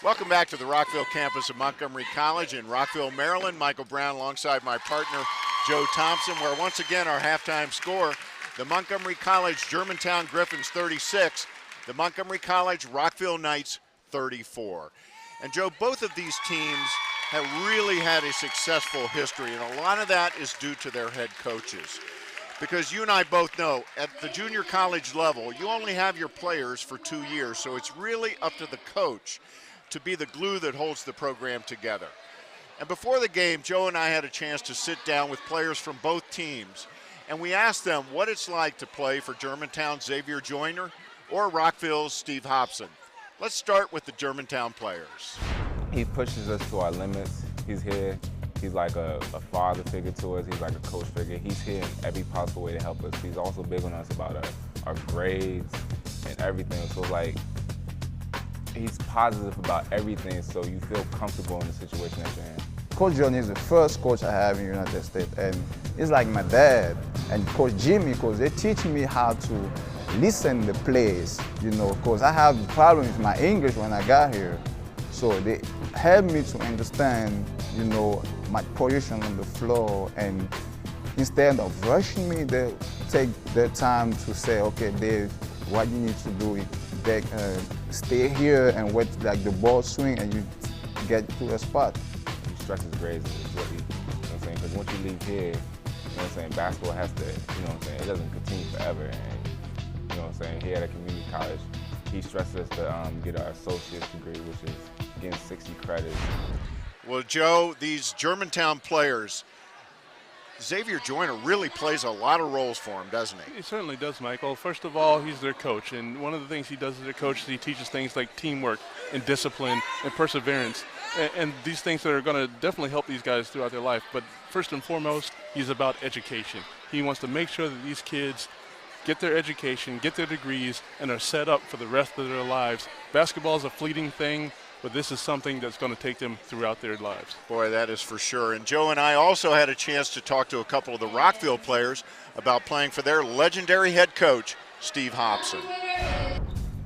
Welcome back to the Rockville campus of Montgomery College in Rockville, Maryland. Michael Brown alongside my partner, Joe Thompson, where once again our halftime score, the Montgomery College Germantown Gryphons 36, the Montgomery College Rockville Knights 34. And Joe, both of these teams have really had a successful history, and a lot of that is due to their head coaches. Because you and I both know, at the junior college level, you only have your players for 2 years, so it's really up to the coach to be the glue that holds the program together. And before the game, Joe and I had a chance to sit down with players from both teams, and we asked them what it's like to play for Germantown's Xavier Joyner or Rockville's Steve Hobson. Let's start with the Germantown players. He pushes us to our limits. He's here. He's like a father figure to us. He's like a coach figure. He's here in every possible way to help us. He's also big on us about our grades and everything. So like, he's positive about everything, so you feel comfortable in the situation that you're in. Coach Johnny is the first coach I have in the United States, and he's like my dad. And Coach Jimmy, because they teach me how to listen to plays, you know, because I have problems with my English when I got here. So they help me to understand, you know, my position on the floor, and instead of rushing me, they take their time to say, okay, Dave, what you need to do is stay here and wait like the ball swing and you get to a spot. He stresses grades is what he, you know what I'm saying, because once you leave here, you know what I'm saying, basketball has to, you know what I'm saying, it doesn't continue forever. And, you know what I'm saying, here at a community college, he stresses us to get our associate's degree, which is getting 60 credits. Well, Joe, these Germantown players, Xavier Joyner really plays a lot of roles for him, doesn't he? He certainly does, Michael. First of all, he's their coach, and one of the things he does as their coach is he teaches things like teamwork and discipline and perseverance, and these things that are going to definitely help these guys throughout their life. But first and foremost, he's about education. He wants to make sure that these kids get their education, get their degrees, and are set up for the rest of their lives. Basketball is a fleeting thing, but this is something that's going to take them throughout their lives. Boy, that is for sure. And Joe and I also had a chance to talk to a couple of the Rockville players about playing for their legendary head coach, Steve Hobson.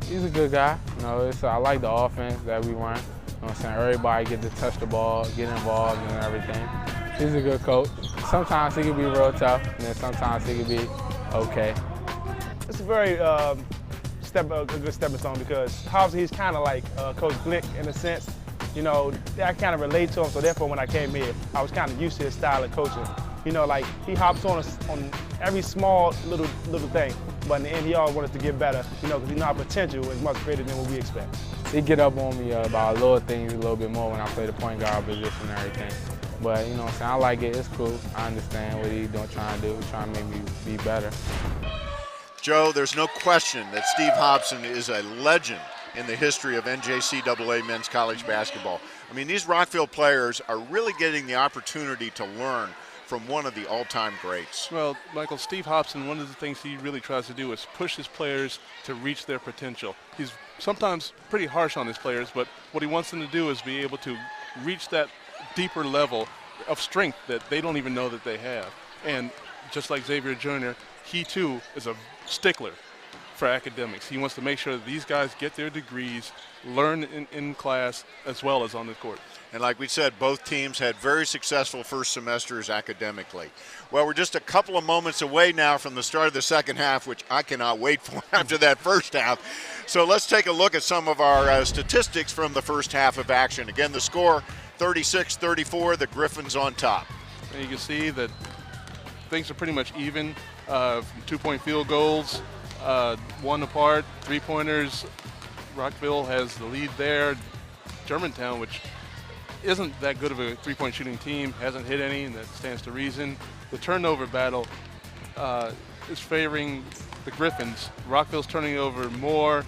He's a good guy. You know, I like the offense that we run. You know what I'm saying? Everybody get to touch the ball, get involved and everything. He's a good coach. Sometimes he can be real tough, and then sometimes he can be okay. It's a very a good stepping stone, because Hobson, he's kind of like Coach Glick in a sense. You know, I kind of relate to him, so therefore when I came here, I was kind of used to his style of coaching. You know, like he hops on us on every small little thing, but in the end he always wants us to get better, you know, because he knows our potential is much greater than what we expect. He get up on me about little things a little bit more when I play the point guard position and everything. But, you know what I'm saying, I like it, it's cool. I understand what he's trying to do, trying to make me be better. Joe, there's no question that Steve Hobson is a legend in the history of NJCAA men's college basketball. I mean, these Rockville players are really getting the opportunity to learn from one of the all-time greats. Well, Michael, Steve Hobson, one of the things he really tries to do is push his players to reach their potential. He's sometimes pretty harsh on his players, but what he wants them to do is be able to reach that deeper level of strength that they don't even know that they have. And just like Xavier Joyner, he too is a stickler for academics. He wants to make sure that these guys get their degrees, learn in class as well as on the court. And like we said, both teams had very successful first semesters academically. Well, we're just a couple of moments away now from the start of the second half, which I cannot wait for after that first half. So let's take a look at some of our statistics from the first half of action. Again, the score 36-34, the Gryphons on top. And you can see that things are pretty much even. From two-point field goals, one apart, three-pointers. Rockville has the lead there. Germantown, which isn't that good of a three-point shooting team, hasn't hit any, and that stands to reason. The turnover battle is favoring the Gryphons. Rockville's turning over more.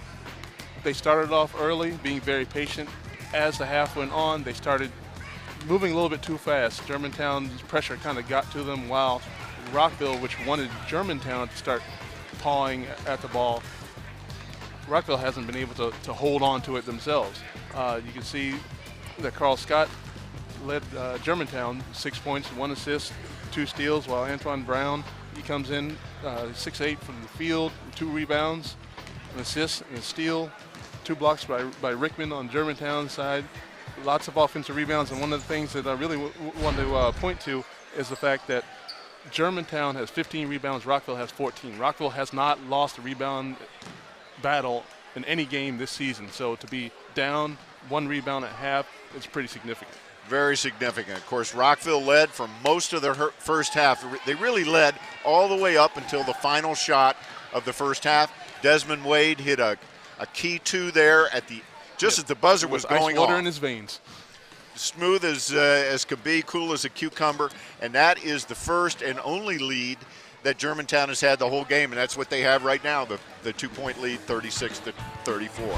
They started off early, being very patient. As the half went on, they started moving a little bit too fast. Germantown's pressure kind of got to them, while Rockville, which wanted Germantown to start pawing at the ball, Rockville hasn't been able to hold on to it themselves. You can see that Carl Scott led Germantown 6 points, 1 assist, 2 steals, while Antoine Brown, he comes in 6'8" from the field, 2 rebounds, an assist and a steal, 2 blocks by Rickman on Germantown's side. Lots of offensive rebounds, and one of the things that I really want to point to is the fact that Germantown has 15 rebounds, Rockville has 14. Rockville has not lost a rebound battle in any game this season, so to be down 1 rebound at half is pretty significant. Very significant. Of course, Rockville led for most of the first half. They really led all the way up until the final shot of the first half. Desmond Wade hit a key 2 there at the as the buzzer was going ice water off. in his veins. Smooth as could be, cool as a cucumber, and that is the first and only lead that Germantown has had the whole game, and that's what they have right now, the 2-point lead, 36-34.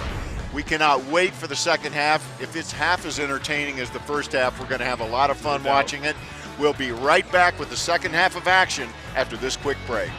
We cannot wait for the second half. If it's half as entertaining as the first half, we're going to have a lot of fun watching it. We'll be right back with the second half of action after this quick break.